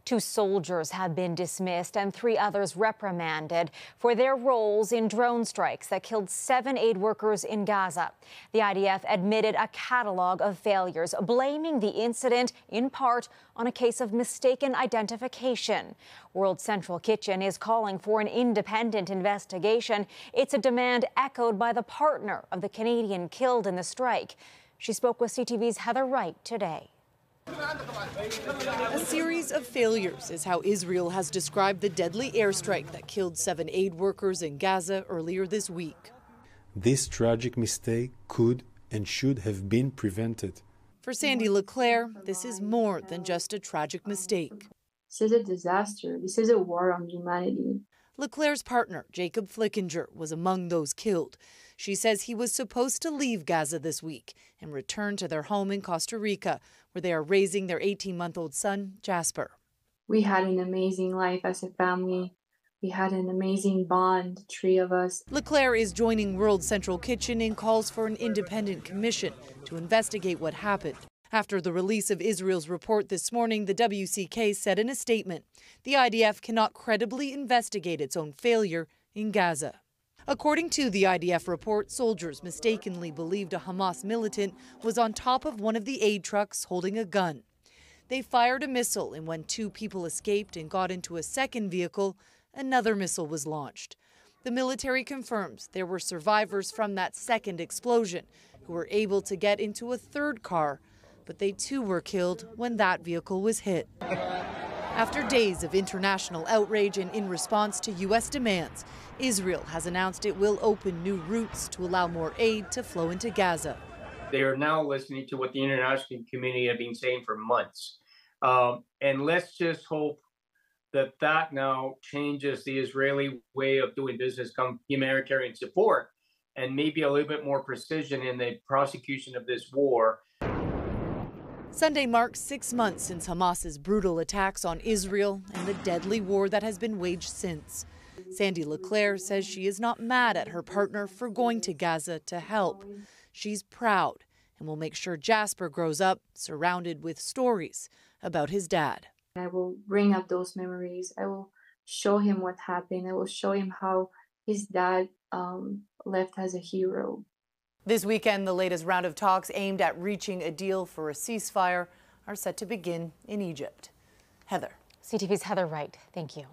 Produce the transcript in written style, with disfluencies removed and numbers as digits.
2 soldiers have been dismissed and 3 others reprimanded for their roles in drone strikes that killed 7 aid workers in Gaza. The IDF admitted a catalog of failures, blaming the incident in part on a case of mistaken identification. World Central Kitchen is calling for an independent investigation. It's a demand echoed by the partner of the Canadian killed in the strike. She spoke with CTV's Heather Wright today. A series of failures is how Israel has described the deadly airstrike that killed 7 aid workers in Gaza earlier this week. This tragic mistake could and should have been prevented. For Sandy Leclerc, this is more than just a tragic mistake. This is a disaster. This is a war on humanity. Leclerc's partner, Jacob Flickinger, was among those killed. She says he was supposed to leave Gaza this week and return to their home in Costa Rica, where they are raising their 18-month-old son, Jasper. We had an amazing life as a family. We had an amazing bond, 3 of us. Leclerc is joining World Central Kitchen in calls for an independent commission to investigate what happened. After the release of Israel's report this morning, the WCK said in a statement, the IDF cannot credibly investigate its own failure in Gaza. According to the IDF report, soldiers mistakenly believed a Hamas militant was on top of one of the aid trucks holding a gun. They fired a missile, and when 2 people escaped and got into a second vehicle, another missile was launched. The military confirms there were survivors from that second explosion who were able to get into a third car, but they too were killed when that vehicle was hit. After days of international outrage and in response to U.S. demands, Israel has announced it will open new routes to allow more aid to flow into Gaza. They are now listening to what the international community have been saying for months. And let's just hope that that now changes the Israeli way of doing business, come humanitarian support, and maybe a little bit more precision in the prosecution of this war. Sunday marks 6 months since Hamas's brutal attacks on Israel and the deadly war that has been waged since. Sandy Leclerc says she is not mad at her partner for going to Gaza to help. She's proud and will make sure Jasper grows up surrounded with stories about his dad. I will bring up those memories. I will show him what happened. I will show him how his dad left as a hero. This weekend, the latest round of talks aimed at reaching a deal for a ceasefire are set to begin in Egypt. Heather. CTV's Heather Wright, thank you.